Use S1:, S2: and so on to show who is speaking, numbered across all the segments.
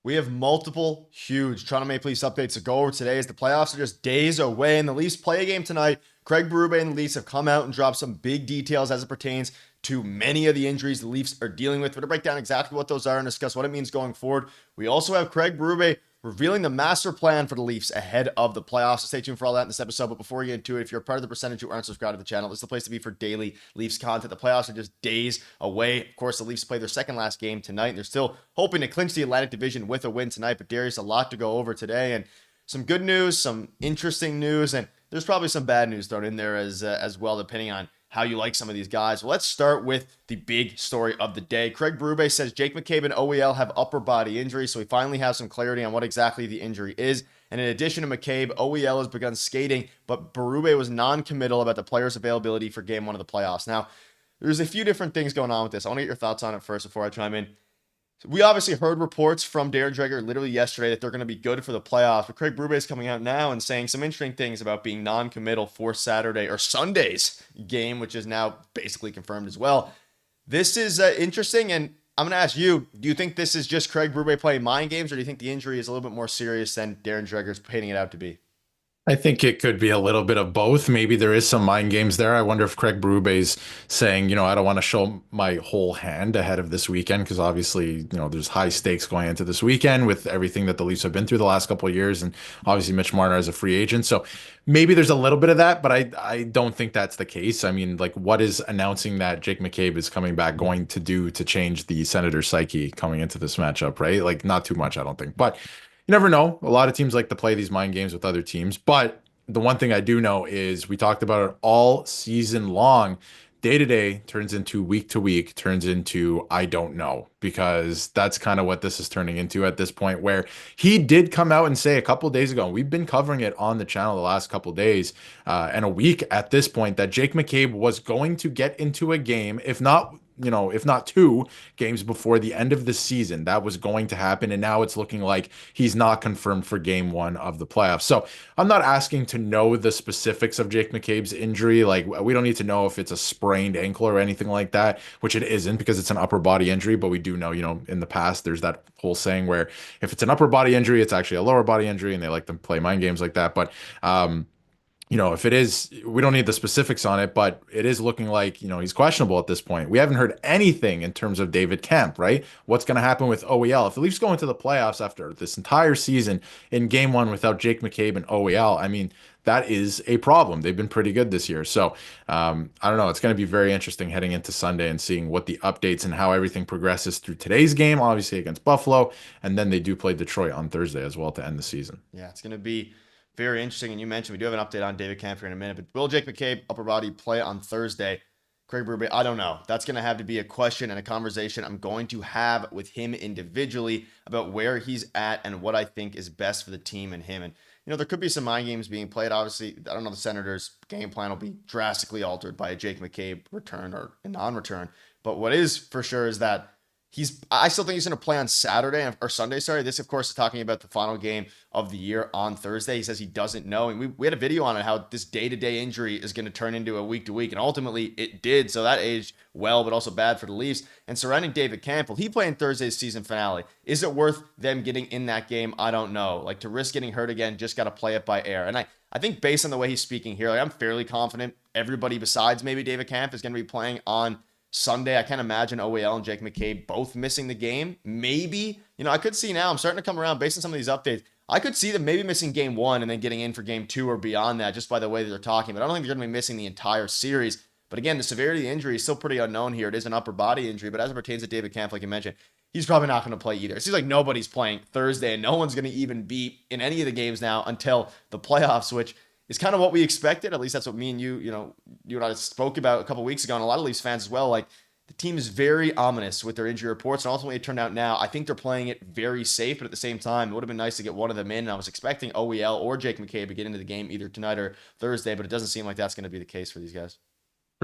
S1: We have multiple huge Toronto Maple Leafs updates to go over today as the playoffs are just days away and the Leafs play a game tonight. Craig Berube and the Leafs have come out and dropped some big details as it pertains to many of the injuries the Leafs are dealing with. We're going to break down exactly what those are and discuss what it means going forward. We also have Craig Berube revealing the master plan for the Leafs ahead of the playoffs. So stay tuned for all that in this episode. But before we get into it, if you're a part of the percentage who aren't subscribed to the channel, this is the place to be for daily Leafs content. The playoffs are just days away. Of course, the Leafs play their second last game tonight, and they're still hoping to clinch the Atlantic Division with a win tonight. But Darius, a lot to go over today, and some good news, some interesting news, and there's probably some bad news thrown in there as well, depending on how you like some of these guys. Well, let's start with the big story of the day. Craig Berube says Jake McCabe and OEL have upper body injury, so we finally have some clarity on what exactly the injury is. And in addition to McCabe, OEL has begun skating, but Berube was non-committal about the player's availability for game one of the playoffs. Now, there's a few different things going on with this. I want to get your thoughts on it first before I chime in. We obviously heard reports from Darren Dreger literally yesterday that they're going to be good for the playoffs, but Craig Berube is coming out now and saying some interesting things about being non-committal for Saturday or Sunday's game, which is now basically confirmed as well. This is interesting, and I'm going to ask you, do you think this is just Craig Berube playing mind games, or do you think the injury is a little bit more serious than Darren Dreger's painting it out to be?
S2: I think it could be a little bit of both. Maybe there is some mind games there. I wonder if Craig Berube's saying, I don't want to show my whole hand ahead of this weekend because obviously, there's high stakes going into this weekend with everything that the Leafs have been through the last couple of years, and obviously Mitch Marner as a free agent. So maybe there's a little bit of that, but I don't think that's the case. I mean, like, what is announcing that Jake McCabe is coming back going to do to change the Senators' psyche coming into this matchup, right? Like, not too much, I don't think. But you never know. A lot of teams like to play these mind games with other teams. But the one thing I do know is we talked about it all season long. Day to day turns into week to week, turns into I don't know, because that's kind of what this is turning into at this point, where he did come out and say a couple days ago, and we've been covering it on the channel the last couple days and a week at this point, that Jake McCabe was going to get into a game, if not two games before the end of the season. That was going to happen. And now it's looking like he's not confirmed for game one of the playoffs. So I'm not asking to know the specifics of Jake McCabe's injury. Like, we don't need to know if it's a sprained ankle or anything like that, which it isn't because it's an upper body injury. But we do know, in the past, there's that whole saying where if it's an upper body injury, it's actually a lower body injury, and they like to play mind games like that. But, if it is, we don't need the specifics on it, but it is looking like, he's questionable at this point. We haven't heard anything in terms of David Kampf, right? What's going to happen with OEL? If the Leafs go into the playoffs after this entire season in game one without Jake McCabe and OEL, I mean, that is a problem. They've been pretty good this year. So I don't know. It's going to be very interesting heading into Sunday and seeing what the updates and how everything progresses through today's game, obviously against Buffalo. And then they do play Detroit on Thursday as well to end the season.
S1: Yeah, it's going to be very interesting. And you mentioned we do have an update on David Kampf here in a minute, but will Jake McCabe upper body play on Thursday? Craig Berube, I don't know. That's going to have to be a question and a conversation I'm going to have with him individually about where he's at and what I think is best for the team and him. And, there could be some mind games being played. Obviously, I don't know, the Senators' game plan will be drastically altered by a Jake McCabe return or a non-return. But what is for sure is that I still think he's going to play on Saturday or Sunday. Sorry. This, of course, is talking about the final game of the year on Thursday. He says he doesn't know. And we had a video on it, how this day-to-day injury is going to turn into a week-to-week. And ultimately it did. So that aged well, but also bad for the Leafs. And surrounding David Kampf, will he play in Thursday's season finale? Is it worth them getting in that game? I don't know. Like, to risk getting hurt again, just got to play it by air. And I think based on the way he's speaking here, like, I'm fairly confident everybody besides maybe David Kampf is going to be playing on Sunday. I can't imagine OEL and Jake McCabe both missing the game. Maybe, I could see now, I'm starting to come around based on some of these updates. I could see them maybe missing game one and then getting in for game two or beyond that, just by the way that they're talking. But I don't think they're going to be missing the entire series. But again, the severity of the injury is still pretty unknown here. It is an upper body injury, but as it pertains to David Kampf, like you mentioned, he's probably not going to play either. It seems like nobody's playing Thursday, and no one's going to even be in any of the games now until the playoffs, which is kind of what we expected. At least that's what me and you and I spoke about a couple weeks ago, and a lot of Leafs fans as well. Like, the team is very ominous with their injury reports, and ultimately it turned out now, I think they're playing it very safe, but at the same time, it would have been nice to get one of them in, and I was expecting OEL or Jake McCabe to get into the game either tonight or Thursday, but it doesn't seem like that's going to be the case for these guys.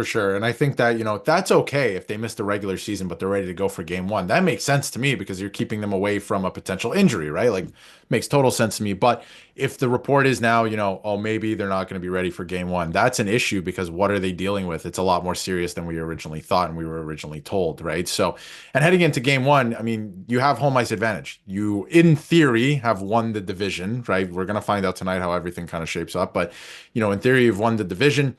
S2: For sure. And I think that, that's okay if they missed the regular season, but they're ready to go for game one. That makes sense to me because you're keeping them away from a potential injury, right? Like, makes total sense to me. But if the report is now, oh, maybe they're not going to be ready for game one, that's an issue because what are they dealing with? It's a lot more serious than we originally thought and we were originally told, right? So, and heading into game one, I mean, you have home ice advantage. You, in theory, have won the division, right? We're going to find out tonight how everything kind of shapes up. But, in theory, you've won the division,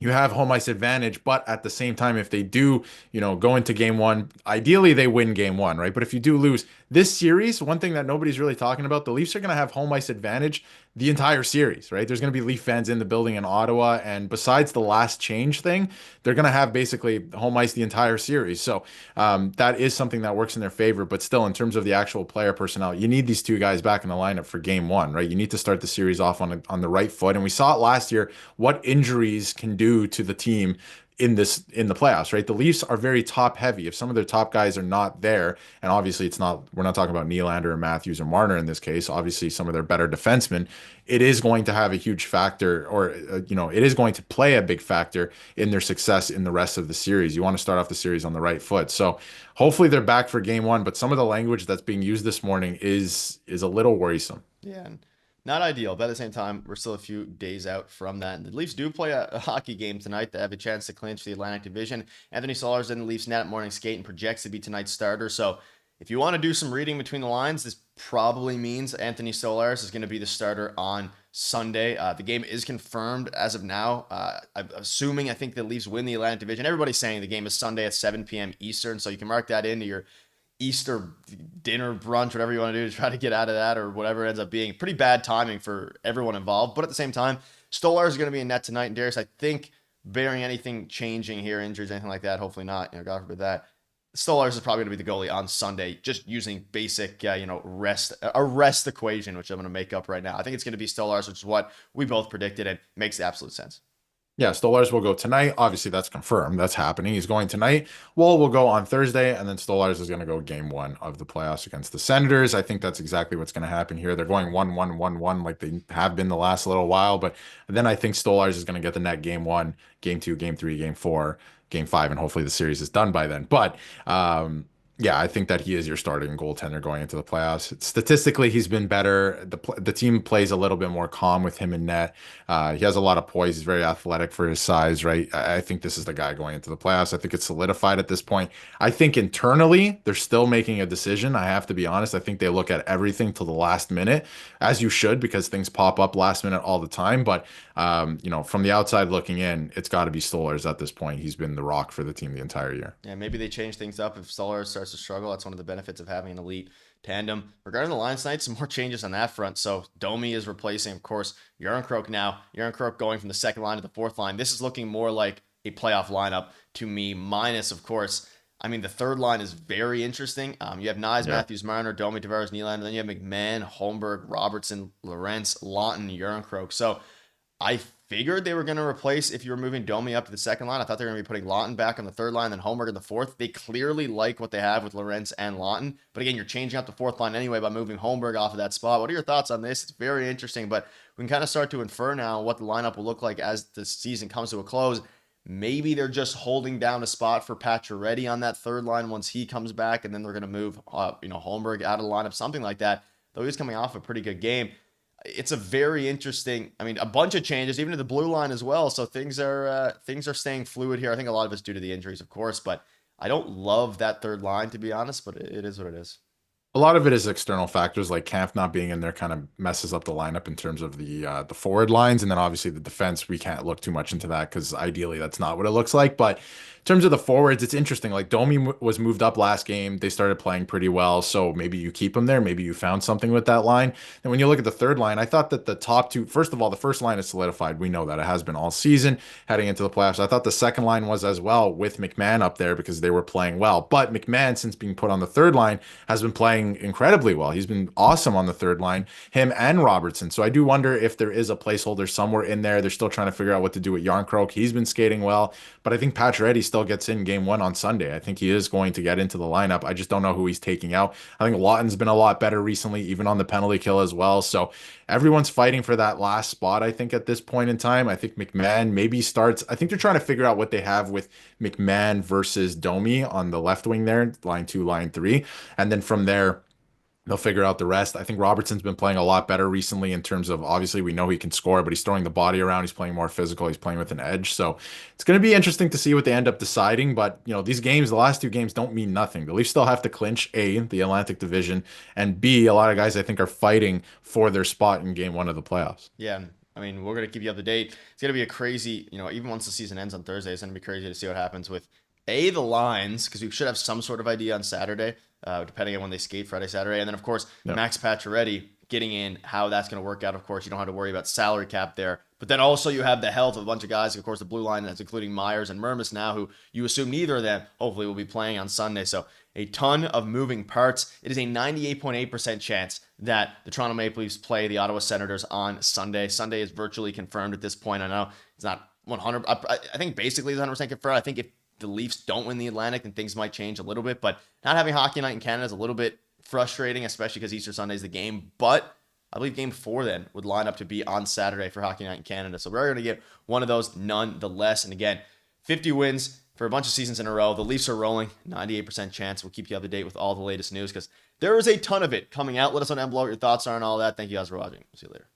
S2: you have home ice advantage, but at the same time, if they do, go into game one, ideally they win game one, right? But if you do lose this series, one thing that nobody's really talking about, the Leafs are going to have home ice advantage the entire series, right? There's going to be Leaf fans in the building in Ottawa. And besides the last change thing, they're going to have basically home ice the entire series. So that is something that works in their favor. But still, in terms of the actual player personnel, you need these two guys back in the lineup for game one, right? You need to start the series off on the right foot. And we saw it last year, what injuries can do to the team in the playoffs, right? The Leafs are very top heavy. If some of their top guys are not there, and obviously we're not talking about Nylander or Matthews or Marner in this case, obviously some of their better defensemen, it is going to have a huge factor, or it is going to play a big factor in their success in the rest of the series. You want to start off the series on the right foot. So hopefully they're back for game one, but some of the language that's being used this morning is a little worrisome.
S1: Yeah, and not ideal, but at the same time, we're still a few days out from that. And the Leafs do play a hockey game tonight. They have a chance to clinch the Atlantic Division. Anthony Stolarz in the Leafs net at morning skate and projects to be tonight's starter. So if you want to do some reading between the lines, this probably means Anthony Stolarz is going to be the starter on Sunday. The game is confirmed as of now. I'm assuming, I think the Leafs win the Atlantic Division. Everybody's saying the game is Sunday at 7 p.m. Eastern, so you can mark that into your Easter dinner, brunch, whatever you want to do to try to get out of that, or whatever it ends up being. Pretty bad timing for everyone involved. But at the same time, Stolarz is going to be in net tonight. And Darius, I think, bearing anything changing here, injuries, anything like that, hopefully not, God forbid that, Stolarz is probably going to be the goalie on Sunday, just using basic, rest equation, which I'm going to make up right now. I think it's going to be Stolarz, which is what we both predicted, and makes absolute sense.
S2: Yeah, Stolarz will go tonight. Obviously, that's confirmed. That's happening. He's going tonight. Woll will go on Thursday, and then Stolarz is going to go game one of the playoffs against the Senators. I think that's exactly what's going to happen here. They're going 1-1-1-1 like they have been the last little while, but then I think Stolarz is going to get the net game one, game two, game three, game four, game five, and hopefully the series is done by then. But yeah, I think that he is your starting goaltender going into the playoffs. Statistically, he's been better. The team plays a little bit more calm with him in net. He has a lot of poise. He's very athletic for his size, right? I think this is the guy going into the playoffs. I think it's solidified at this point. I think internally, they're still making a decision. I have to be honest. I think they look at everything till the last minute, as you should, because things pop up last minute all the time. But, from the outside looking in, it's got to be Stolarz at this point. He's been the rock for the team the entire year.
S1: Yeah, maybe they change things up if Stolarz starts to struggle. That's one of the benefits of having an elite tandem. Regarding the lines tonight, some more changes on that front. So Domi is replacing, of course, Järnkrok now. Järnkrok going from the second line to the fourth line. This is looking more like a playoff lineup to me, minus, of course, the third line is very interesting. You have Nyes,
S2: Yeah.
S1: Matthews, Marner, Domi, Tavares, Nylander. Then you have McMahon, Holmberg, Robertson, Lorentz, Lawton, Järnkrok. So I figured they were going to replace, if you were moving Domi up to the second line, I thought they were going to be putting Lawton back on the third line, then Holmberg in the fourth. They clearly like what they have with Lorentz and Lawton. But again, you're changing up the fourth line anyway by moving Holmberg off of that spot. What are your thoughts on this? It's very interesting, but we can kind of start to infer now what the lineup will look like as the season comes to a close. Maybe they're just holding down a spot for Pacioretty on that third line once he comes back, and then they're going to move Holmberg out of the lineup, something like that. Though he's coming off a pretty good game. It's a very interesting, a bunch of changes, even to the blue line as well. So things are staying fluid here. I think a lot of it's due to the injuries, of course, but I don't love that third line, to be honest, but it is what it is.
S2: A lot of it is external factors, like Kampf not being in there kind of messes up the lineup in terms of the forward lines, and then obviously the defense. We can't look too much into that because ideally that's not what it looks like. But in terms of the forwards, it's interesting. Like Domi was moved up last game; they started playing pretty well, so maybe you keep him there. Maybe you found something with that line. And when you look at the third line, I thought that the top two, first of all, the first line is solidified. We know that it has been all season heading into the playoffs. I thought the second line was as well with McMahon up there because they were playing well. But McMahon, since being put on the third line, has been playing incredibly well. He's been awesome on the third line, him and Robertson. So I do wonder if there is a placeholder somewhere in there. They're still trying to figure out what to do with Järnkrok. He's been skating well, but I think Pacioretty's still still gets in game one on Sunday. I think he is going to get into the lineup. I just don't know who he's taking out. I think Lawton's been a lot better recently, even on the penalty kill as well. So everyone's fighting for that last spot, I think, at this point in time. I think McMahon maybe starts. I think they're trying to figure out what they have with McMahon versus Domi on the left wing there, line two, line three. And then from there, they'll figure out the rest. I think Robertson's been playing a lot better recently in terms of obviously we know he can score, but he's throwing the body around. He's playing more physical. He's playing with an edge. So it's going to be interesting to see what they end up deciding. But, these games, the last two games don't mean nothing. The Leafs still have to clinch A, the Atlantic Division, and B, a lot of guys I think are fighting for their spot in game one of the playoffs.
S1: Yeah. I mean, we're going to keep you up to date. It's going to be a crazy, even once the season ends on Thursday, it's going to be crazy to see what happens with the lines, because we should have some sort of idea on Saturday, depending on when they skate Friday, Saturday. And then, of course, Max Pacioretty getting in, how that's going to work out. Of course, you don't have to worry about salary cap there. But then also you have the health of a bunch of guys. Of course, the blue line, that's including Myers and Mermis now, who you assume neither of them hopefully will be playing on Sunday. So a ton of moving parts. It is a 98.8% chance that the Toronto Maple Leafs play the Ottawa Senators on Sunday. Sunday is virtually confirmed at this point. I know it's not 100. I think basically it's 100% confirmed. I think if the Leafs don't win the Atlantic, then things might change a little bit. But not having hockey night in Canada is a little bit frustrating, especially because Easter Sunday is the game. But I believe game 4 then would line up to be on Saturday for hockey night in Canada. So we're going to get one of those nonetheless. And again, 50 wins for a bunch of seasons in a row. The Leafs are rolling, 98% chance. We'll keep you up to date with all the latest news because there is a ton of it coming out. Let us know down below what your thoughts are and all that. Thank you guys for watching. See you later.